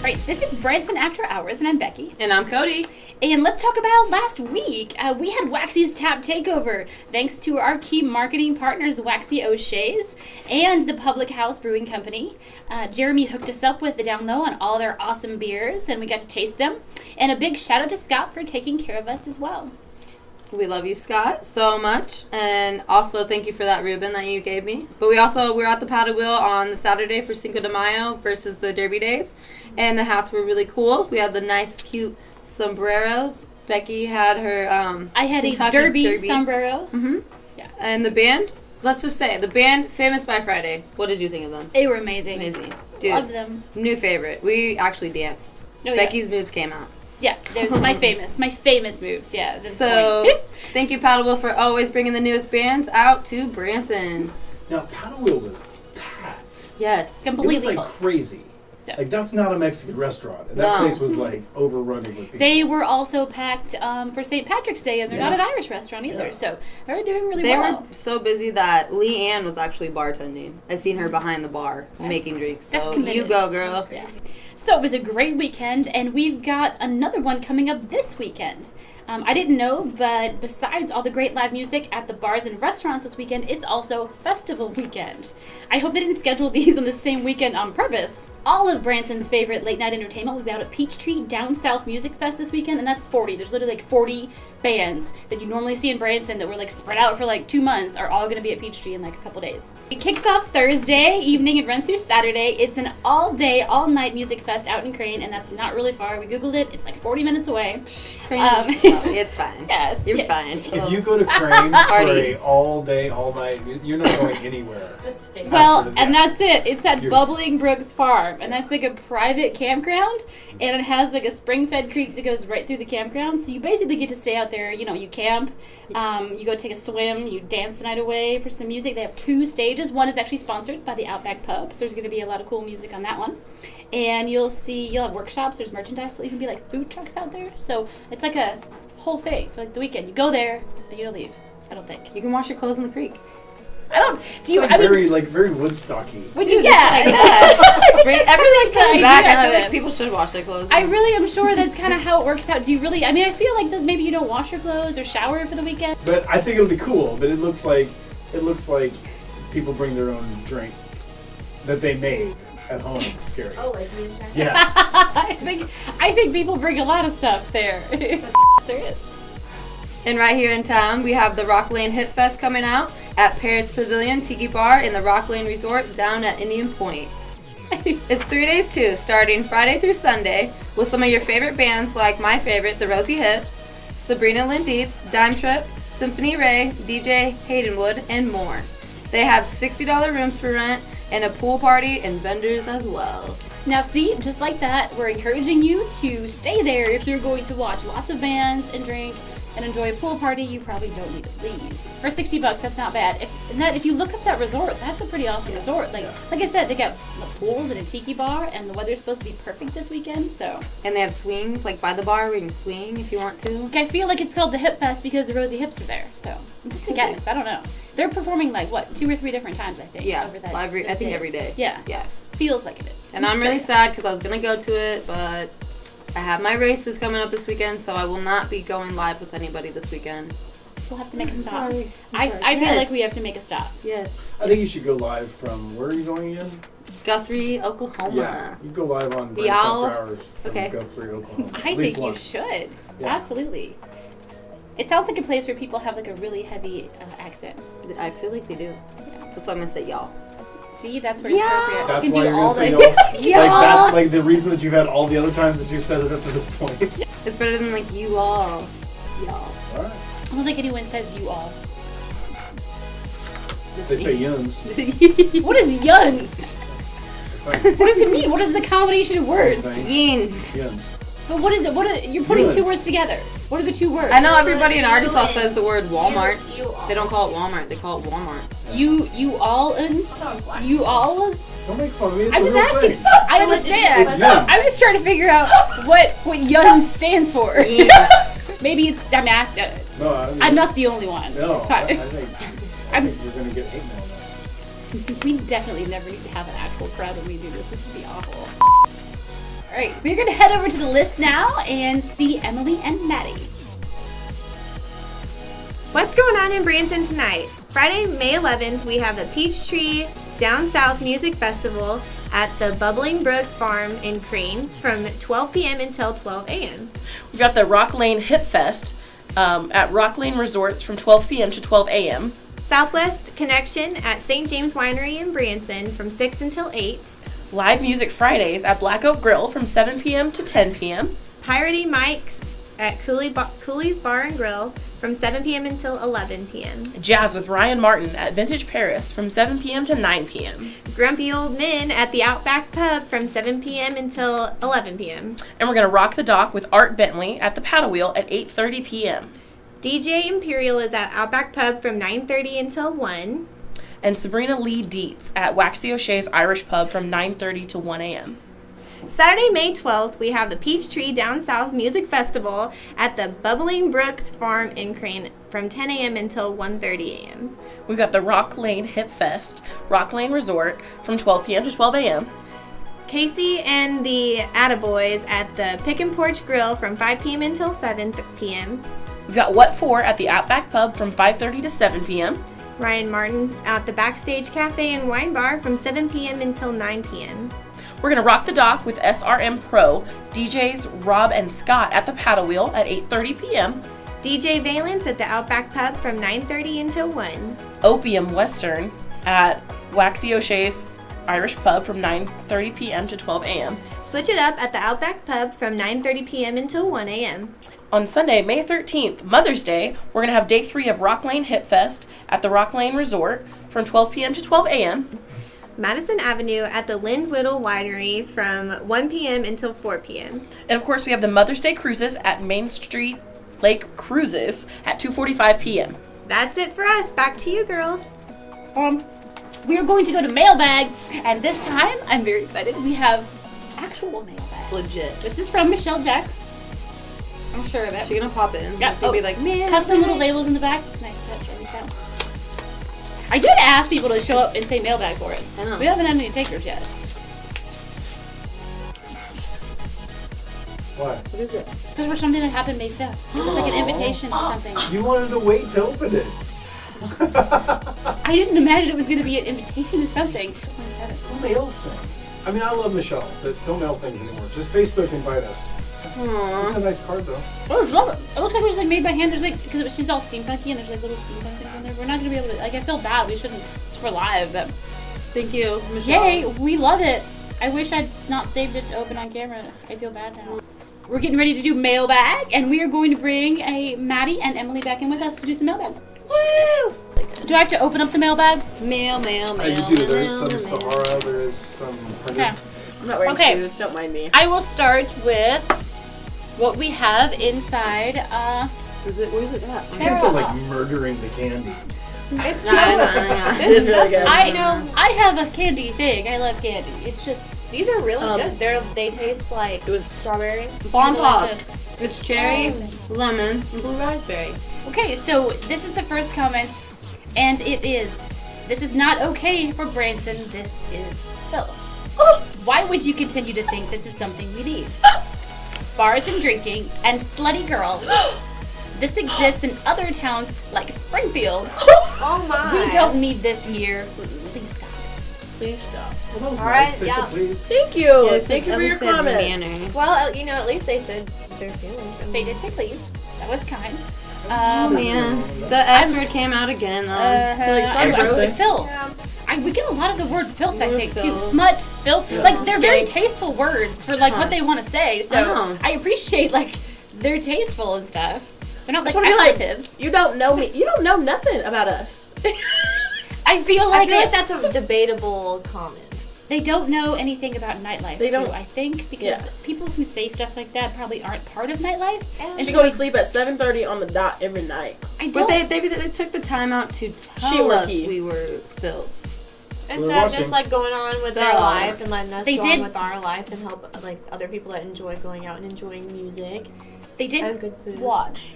Right, this is Branson After Hours, and I'm Becky. And I'm Cody. And let's talk about last week. We had Waxy's Tap Takeover, thanks to our key marketing partners, Waxy O'Shea's and the Public House Brewing Company. Jeremy hooked us up with the down low on all their awesome beers, and we got to taste them. And a big shout out to Scott for taking care of us as well. We love you, Scott, so much. And also, thank you for that ribbon that you gave me. But we were at the Paddlewheel on the Saturday for Cinco de Mayo versus the Derby days. And the hats were really cool. We had the nice, cute sombreros. Becky had her I had Kentucky a derby sombrero. Mm-hmm. Yeah. And the band, let's just say, the band, Famous by Friday. What did you think of them? They were amazing. Amazing. Dude, love them. New favorite. We actually danced. Oh, Becky's moves came out. Yeah, they're my famous moves, yeah. So, thank you, Paddlewheel, for always bringing the newest bands out to Branson. Now, Paddlewheel was packed. Yes. Completely It was like crazy. Yeah. Like, that's not a Mexican restaurant. And that place was like overrunning with people. They were also packed for St. Patrick's Day, and they're not an Irish restaurant either, so they're doing really well. They were so busy that Lee Ann was actually bartending. I seen her behind the bar making drinks. So you go, girl. Yeah. So it was a great weekend, and we've got another one coming up this weekend. I didn't know, but besides all the great live music at the bars and restaurants this weekend, it's also festival weekend. I hope they didn't schedule these on the same weekend on purpose. All of Branson's favorite late night entertainment will be out at Peachtree Down South Music Fest this weekend, and that's 40. There's literally like 40 bands that you normally see in Branson that were like spread out for like 2 months are all going to be at Peachtree in like a couple days. It kicks off Thursday evening and runs through Saturday. It's an all-day, all-night music fest out in Crane, and that's not really far. We Googled it. It's like 40 minutes away. It's fine. Yes. You're fine. If you go to Crane for a all-day, all-night, you're not going anywhere. Just stay. Well, and that's it. It's at Bubbling Brooks Farm, and that's like a private campground, and it has like a spring-fed creek that goes right through the campground, so you basically get to stay out there. You know, you camp, you go take a swim, you dance the night away for some music. They have 2 stages. One is actually sponsored by the OUTBACK pub, so there's going to be a lot of cool music on that one. And you'll have workshops, there's merchandise, so you can be like food trucks out there. So it's like a whole thing for like the weekend. You go there, and you don't leave, I don't think. You can wash your clothes in the creek. I don't. Do you? Very Woodstocky. Would you? Yeah. Everything's coming back. I feel like people should wash their clothes. I really am sure that's kind of how it works out. Do you really? I mean, I feel like that maybe you don't wash your clothes or shower for the weekend. But I think it'll be cool. But it looks like people bring their own drink that they made at home. It's scary. Oh, like me and Jack? Yeah. I think people bring a lot of stuff there. There is. And right here in town, we have the Rock Lane Hip Fest coming out at Parrots Pavilion Tiki Bar in the Rock Lane Resort down at Indian Point. It's 3 days too, starting Friday through Sunday, with some of your favorite bands like my favorite, the Rosie Hips, Sabrina Lynn Deets, Dime Trip, Symphony Ray, DJ Haydenwood, and more. They have $60 rooms for rent and a pool party and vendors as well. Now see, just like that, we're encouraging you to stay there if you're going to watch lots of bands and drink and enjoy a pool party. You probably don't need to leave. For $60, that's not bad. If you look up that resort, that's a pretty awesome resort. Like I said, they got pools and a tiki bar, and the weather's supposed to be perfect this weekend. So. And they have swings, like by the bar where you can swing if you want to. I feel like it's called the Hip Fest because the Rosie Hips are there. So just a guess. I don't know. They're performing like 2 or 3 different times, I think. Yeah, over that, I think every day. Yeah. Feels like it is. And I'm really sad because I was gonna go to it, but I have my races coming up this weekend, so I will not be going live with anybody this weekend. We'll have to make a stop. I feel like we have to make a stop. Yes. I think you should go live from, where are you going again? Guthrie, Oklahoma. Yeah, you go live on The Owl. Hours from Okay. Guthrie, Oklahoma. I think you should. Yeah. Absolutely. It sounds like a place where people have like a really heavy accent. I feel like they do. Yeah. That's why I'm gonna say y'all. See, that's where it's appropriate. That's you can why do you're all gonna say the y'all. Like the reason that you've had all the other times that you've said it up to this point. It's better than like you all. Y'all. Alright. I don't think anyone says you all. They say yuns. What is yuns? What does it mean? What is the combination of words? Yins. Yuns. But what is it? You're putting Yuns. 2 words together. What are the 2 words? I know everybody in Arkansas says the word Walmart. They don't call it Walmart. They call it Walmart. You all-uns? You all-us? Don't make fun of me. It's I'm a just real asking. thing. I understand. It's yuns. I'm just trying to figure out what yuns stands for. Yes. Maybe it's. I'm asking. No, I mean, I'm not the only one. No, It's I fine. think you're gonna get hate mail now. We definitely never need to have an actual crowd when we do this. This would be awful. All right, we're going to head over to the list now and see Emily and Maddie. What's going on in Branson tonight? Friday, May 11th, we have the Peachtree Down South Music Festival at the Bubbling Brook Farm in Crane from 12 p.m. until 12 a.m. We've got the Rock Lane Hip Fest at Rock Lane Resorts from 12 p.m. to 12 a.m. Southwest Connection at St. James Winery in Branson from 6 until 8. Live Music Fridays at Black Oak Grill from 7 p.m. to 10 p.m. Piratey Mike's at Cooley's Bar and Grill from 7 p.m. until 11 p.m. Jazz with Ryan Martin at Vintage Paris from 7 p.m. to 9 p.m. Grumpy Old Men at the Outback Pub from 7 p.m. until 11 p.m. And we're going to rock the dock with Art Bentley at the Paddlewheel at 8:30 p.m. DJ Imperial is at Outback Pub from 9:30 until 1. And Sabrina Lee Deets at Waxy O'Shea's Irish Pub from 9:30 to 1 a.m. Saturday, May 12th, we have the Peachtree Down South Music Festival at the Bubbling Brooks Farm in Crane from 10 a.m. until 1:30 a.m. We've got the Rock Lane Hip Fest, Rock Lane Resort from 12 p.m. to 12 a.m. Casey and the Atta Boys at the Pick and Porch Grill from 5 p.m. until 7 p.m. We've got What For at the Outback Pub from 5:30 to 7 p.m. Ryan Martin at the Backstage Cafe and Wine Bar from 7 p.m. until 9 p.m. We're going to rock the dock with SRM Pro, DJs Rob and Scott at the Paddle Wheel at 8:30 p.m. DJ Valence at the Outback Pub from 9:30 until 1. Opium Western at Waxy O'Shea's Irish Pub from 9:30 p.m. to 12 a.m. Switch It Up at the Outback Pub from 9:30 p.m. until 1 a.m. On Sunday, May 13th, Mother's Day, we're going to have day 3 of Rock Lane Hip Fest at the Rock Lane Resort from 12 p.m. to 12 a.m. Madison Avenue at the Lynn Winery from 1 p.m. until 4 p.m. And of course, we have the Mother's Day Cruises at Main Street Lake Cruises at 2:45 p.m. That's it for us. Back to you, girls. We are going to go to Mailbag, and this time, I'm very excited, we have actual Mailbag. Legit. This is from Michelle Jack. I'm sure of it. She's gonna pop in. Yeah. It's gonna be like, man. Custom little labels in the back. It's a nice touch. I like that. I did ask people to show up and say Mailbag for it. I know. We haven't had any takers yet. What? What is it? Because we're something that happened May 5th. It was like an invitation to something. You wanted to wait to open it. I didn't imagine it was going to be an invitation to something. Who mails things? I mean, I love Michelle, but don't mail things anymore. Just Facebook invite us. It's a nice card, though. Oh, I love it. It looks like it was like made by hand. There's like, because she's all steampunky and there's like little steampunk things in there. We're not going to be able to, like, I feel bad. We shouldn't, it's for live, but. Thank you, Michelle. Yay, we love it. I wish I'd not saved it to open on camera. I feel bad now. We're getting ready to do Mailbag, and we are going to bring Maddie and Emily back in with us to do some Mailbag. Woo! Do I have to open up the Mailbag? Mail. You do. There is some Sahara, there is some... Okay. I'm not wearing Okay. shoes, don't mind me. I will start with what we have inside. Where's it at? You guys are like murdering the candy. It's It is really good. I have a candy thing. I love candy. It's just These are really good. They taste like strawberry. Bomb Pop. delicious. It's cherry, lemon, and blue raspberry. Okay, so this is the first comment, and it is, this is not okay for Branson. This is Phil. Why would you continue to think this is something we need? Bars and drinking and slutty girls. This exists in other towns like Springfield. Oh my. We don't need this here. Please stop. Please stop. Well, that was All nice. right, They yeah. said please. Thank you. Yes, Thank you for your comment. Manners. Well, at least they said their feelings. I mean, They did say please. That was kind. Oh man, the S word came out again though. Like, sorry, I Brooklyn. Phil. Yeah. We get a lot of the word filth, I Word think, too. filth. Smut, filth. Yeah. Like, they're very Scary. tasteful words for, like, what they want to say. So, Oh. I appreciate, like, they're tasteful and stuff. They're not, like, So be like, expletives. you don't know me. You don't know nothing about us. I feel I like, feel like that's a debatable comment. they don't know anything about nightlife, They don't- too, I think. Because Yeah. people who say stuff like that probably aren't part of nightlife. Yeah. And She so go to sleep at 7:30 on the dot every night. I But don't. they took the time out to She tell were us key. we were filth. Instead of watching. just like going on with their So, life and letting us they go did- on with our life and help like other people that enjoy going out and enjoying music. They and did good food. watch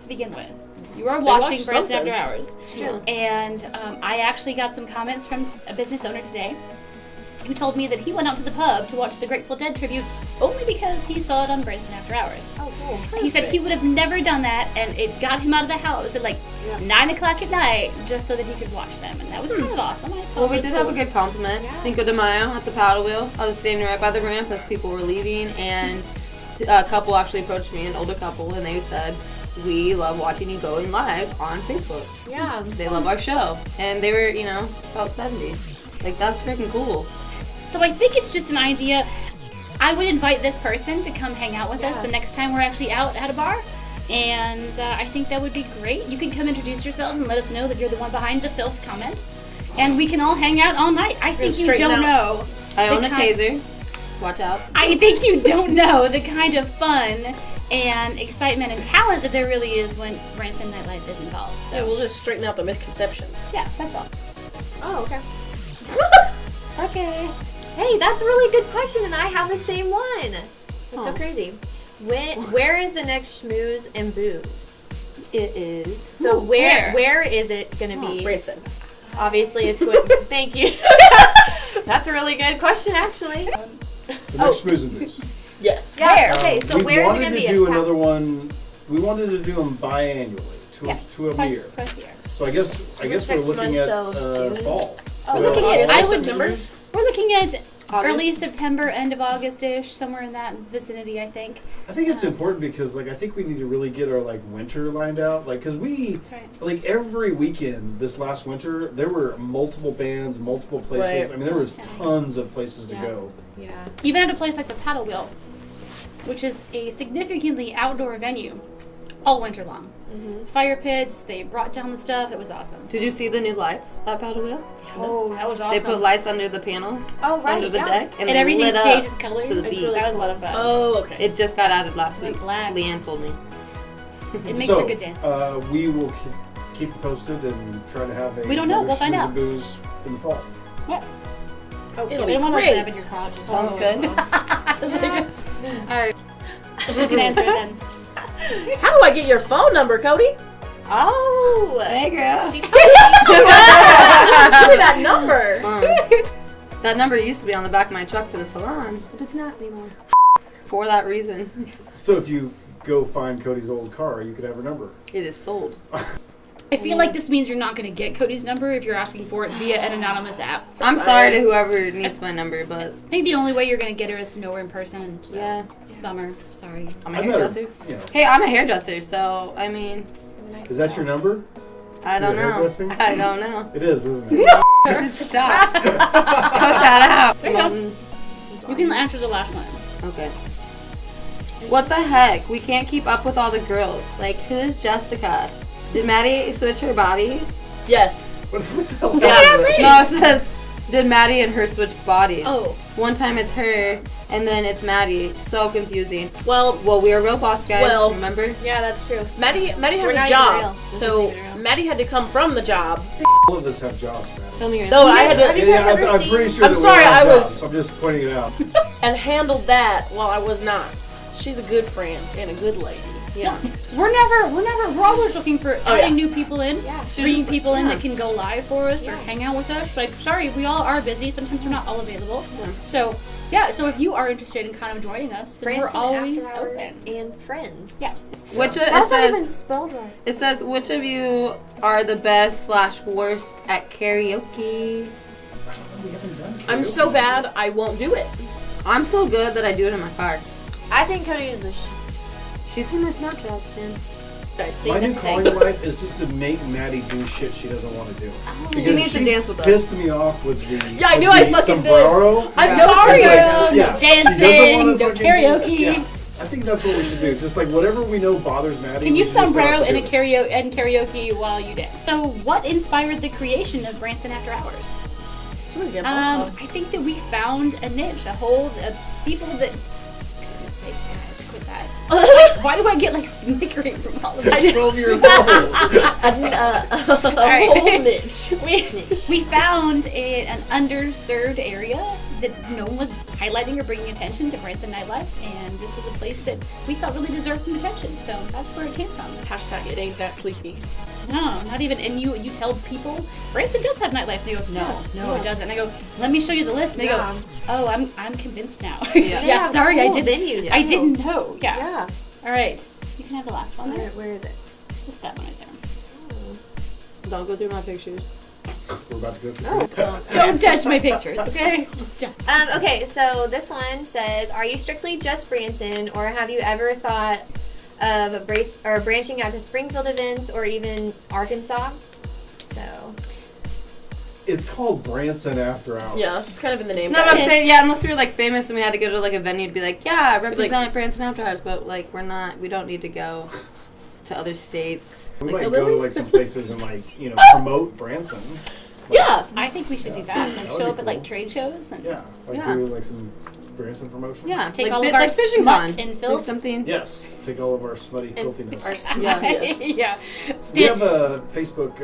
to begin with. You are They watching watch Branson something. After Hours. true. And I actually got some comments from a business owner today who told me that he went out to the pub to watch the Grateful Dead tribute only because he saw it on Branson After Hours. Oh, cool. He said he would have never done that, and it got him out of the house at like 9 o'clock at night just so that he could watch them, and that was kind of awesome. I thought Well, we it was did have a cool. good compliment. Cinco de Mayo at the Paddlewheel. I was standing right by the ramp as people were leaving, and a couple actually approached me, an older couple, and they said, "We love watching you going live on Facebook. Yeah. They love our show." And they were, about 70. Like, that's freaking cool. So I think it's just an idea. I would invite this person to come hang out with us the next time we're actually out at a bar. And I think that would be great. You can come introduce yourselves and let us know that you're the one behind the filth comment. And we can all hang out all night. I think you straighten don't out. know. I the own a kind- taser. Watch out. I think you don't know the kind of fun and excitement and talent that there really is when Branson Nightlife is involved. Yeah, So we'll just straighten out the misconceptions. yeah, that's all. Oh, okay. Okay. Hey, that's a really good question, and I have the same one. It's so Aw. crazy. Where is the next schmooze and booze? It is. So where? where is it gonna be? Branson. Obviously, it's going. Thank you. That's a really good question, actually. The next Schmooze and Booze. Yes. Yeah. Where? Okay. So we where is it wanted gonna to be? do At another one. We wanted to do them biannually, two a year. Twice a year. So I guess we're 6 looking at months till June. fall. We're looking at. I would. September? We're looking at August? early September, end of August-ish, somewhere in that vicinity, I think. I think it's important because I think we need to really get our winter lined out, because we That's right. every weekend this last winter there were multiple bands, multiple places. Right. I mean there was tons of places to Yeah. go. Yeah. Even at a place like the Paddlewheel, which is a significantly outdoor venue, all winter long. Fire pits. They brought down the stuff. It was awesome. Did you see the new lights at Paddlewheel? Oh, That was They awesome. put lights under the panels, Oh, right, under the yeah. deck, and, and they everything lit changes up colors. to the It's beat. really, that was a lot of fun. Oh, okay. It just got added last Like week. black. Leanne told me. It makes for good dancing. We will keep you posted and try to have a We don't know. another We'll find Schmooze out. and Booze in the fall. What? Oh, It'll We be don't want to open up in great. your crotch. Sounds good. All right. You can answer it then. How do I get your phone number, Cody? Oh. Hey, girl. She told me. Give me that number. That number used to be on the back of my truck for the salon, but it's not anymore. For that reason, So if you go find Cody's old car, you could have her number. it is sold. I feel like this means you're not going to get Cody's number if you're asking for it via an anonymous app. I'm sorry to whoever needs my number, but I think the only way you're going to get her is to know her in person. So. yeah, Bummer. Sorry. I'm a I met her, hairdresser. you know. Hey, I'm a hairdresser, so I mean, Is that your number? I don't You're know. hairdressing? I don't know. It is, isn't it? Just stop. Cut that out. Promoting. You can answer the last one. Okay. What the heck? We can't keep up with all the girls. Like, who's Jessica? Did Maddie switch her bodies? Yes. What the hell Yeah. happened to that? No, it says, did Maddie and her switch bodies? Oh. One time it's her, and then it's Maddie. So confusing. Well, Well, we are robots, guys. Well- Remember? Yeah, that's true. Maddie We're has not a even job, real. so This isn't even real. Maddie had to come from the job. All of us have jobs, man. Tell me your No, I had Have to you Yeah, guys ever I'm seen- pretty sure I'm that we sorry, all have I was- jobs. I'm just pointing it out. and handled that while I was not. She's a good friend and a good lady. Yeah. We're always looking for Oh, adding yeah. new people in, Yeah. bringing just- people in yeah. that can go live for us or Yeah. hang out with us. Like, sorry, we all are busy. Sometimes we're not all available. Yeah. So, yeah, so if you are interested in kind of joining us, then we're Branson always After Hours open. and friends. Yeah. Which it That's not even says? spelled right. It says which of you are the best / worst at karaoke? We haven't done I'm so bad, I won't do it. I'm so good that I do it in my car. I think Cody is the She's seen my Snapchats, man. I see. My new that's the calling thing. in life is just to make Maddie do shit she doesn't want to do. Because She needs to dance with us. Pissed me off with the Yeah, I knew with I the fucking did. sombrero. I'm Yeah. sorry. It's like, No yeah, she doesn't dancing, wanna no fucking- karaoke. Yeah. I think that's what we should do. Just like whatever we know bothers Maddie. Can you we just have sombrero to in do a it. karaoke while you dance? So, what inspired the creation of Branson After Hours? Somebody's getting phone I think that we found a niche, a hole of people that. Goodness sakes, guys, quit that. Why do I get like snickering from all of this? 12 years old. Alright. whole niche. We found an underserved area that no one was highlighting or bringing attention to Branson nightlife, and this was a place that we thought really deserved some attention. So that's where it came from. Hashtag it ain't that sleepy. No, not even. And you tell people Branson does have nightlife. And they go, no, it doesn't. And I go, let me show you the list. And they go, oh, I'm convinced now. Yeah. Sorry, I cool didn't. venues, I too. didn't know. Yeah. Yeah. All right, you can have the last one. There. Where is it? Just that one right there. Don't go through my pictures. We're about to go through. Don't touch my pictures, okay? Just don't. Okay, so this one says, are you strictly just Branson, or have you ever thought of branching out to Springfield events or even Arkansas? So It's called Branson After Hours. Yeah, it's kind of in the name. No, but I'm saying, unless we were like famous and we had to go to like a venue to be like, yeah, represent Branson After Hours, but like we don't need to go to other states. We Like, might go to like some places and like, promote Branson. Like, Yeah. I think we should do that. Like that would show be up at like cool. trade shows and Yeah. Like Yeah. do like some Branson promotion. yeah, take like, all of our like fishing smut pond and filth. Like something. Yes. Take all of our smutty filthiness. Yeah. Yes. yeah. We have a Facebook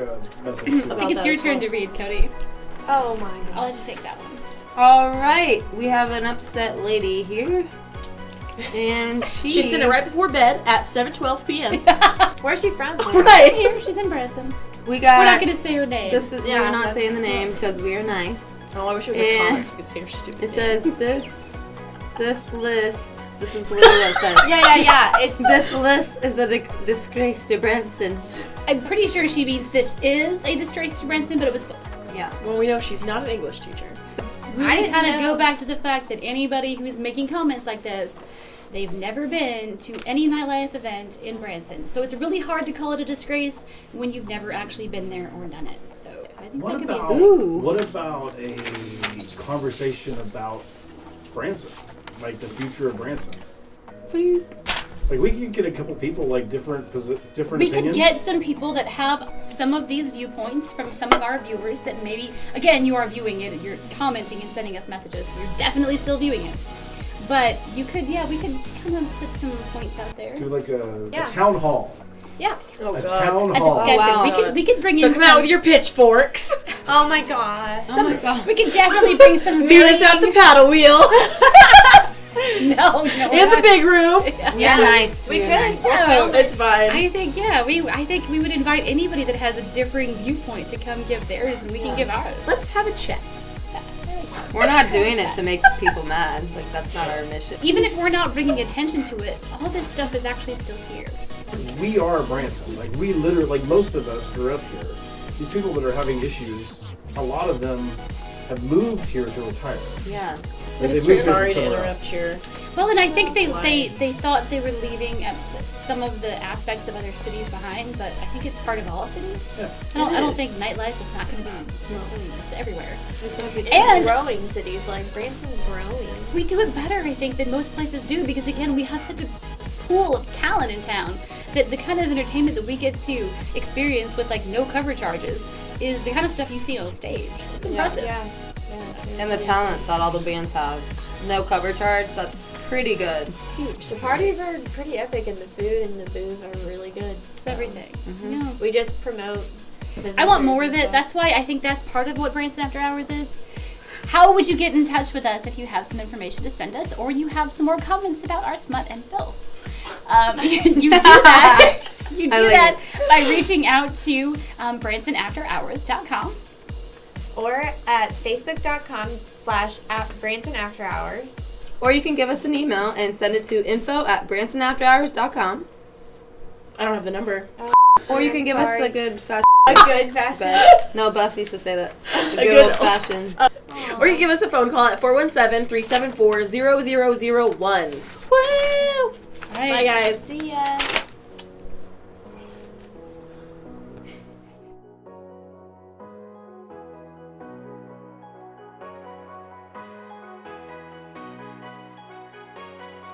message. I think it's your turn to read, Cody. oh my I'll let gosh. you take that one. All right, we have an upset lady here, and She's sitting right before bed at 7:12 p.m. Where's she from? Right. Here, she's in Branson. We got. We're not going to say her name. This is Yeah, we're not that's- saying the name because we are nice. Oh, I wish it was a And comment so we could say her stupid It name. says this list. This is literally what it says. Yeah. It's This list is a disgrace to Branson. I'm pretty sure she means this is a disgrace to Branson, but it was close. Yeah. Well, we know she's not an English teacher. I didn't kind of know. go back to the fact that anybody who's making comments like this, they've never been to any nightlife event in Branson. So it's really hard to call it a disgrace when you've never actually been there or done it. So I think What that could about be Ooh. what about a conversation about Branson, like the future of Branson? Like we could get a couple people like different We opinions. could get some people that have some of these viewpoints from some of our viewers that maybe, again, you are viewing it, you're commenting and sending us messages, so you're definitely still viewing it. But you could, we could kind of put some points out there. do like a Yeah. town hall. Yeah. Oh, A God. town A hall. discussion. wow. We could bring So in come some, out with your pitchforks. oh my gosh. Oh my god. we could definitely bring some Meet us at the paddle wheel no, in the big room. You're nice. We You're could. nice. No. It's fine. I think we would invite anybody that has a differing viewpoint to come give theirs, and we can give ours. Let's have a chat. We're not doing it to make people mad. Like that's not our mission. Even if we're not bringing attention to it, all this stuff is actually still here. We are Branson. Like we literally, like most of us grew up here. These people that are having issues, a lot of them have moved here to retire. Yeah. Like, It's they moved true. Sorry to somewhere interrupt your. Well, and I think they thought they were leaving some of the aspects of other cities behind, but I think it's part of all cities. Yeah. I don't think nightlife is not going to be necessarily it's everywhere. It's And- growing cities, like Branson's growing. We do it better, I think, than most places do because again, we have such a pool of talent in town that the kind of entertainment that we get to experience with like no cover charges is the kind of stuff you see on stage. It's impressive. Yeah. And the talent that all the bands have. No cover charge. That's pretty good. It's huge. The parties are pretty epic, and the food and the booze are really good. It's everything. Yeah. We just promote. The I want vendors more and of it. stuff. That's why I think that's part of what Branson After Hours is. How would you get in touch with us if you have some information to send us or you have some more comments about our smut and filth? You do that. You I do like that by reaching out to BransonAfterHours.com. or at facebook.com/Branson After Hours. Or you can give us an email and send it to info@bransonafterhours.com. I don't have the number. Or you can give us Sorry. a good fashion. A good fashion. No, Buff used to say that. A good- good old fashioned. Or you can give us a phone call at 417-374-0001. Woo! All right. Bye, guys. See ya.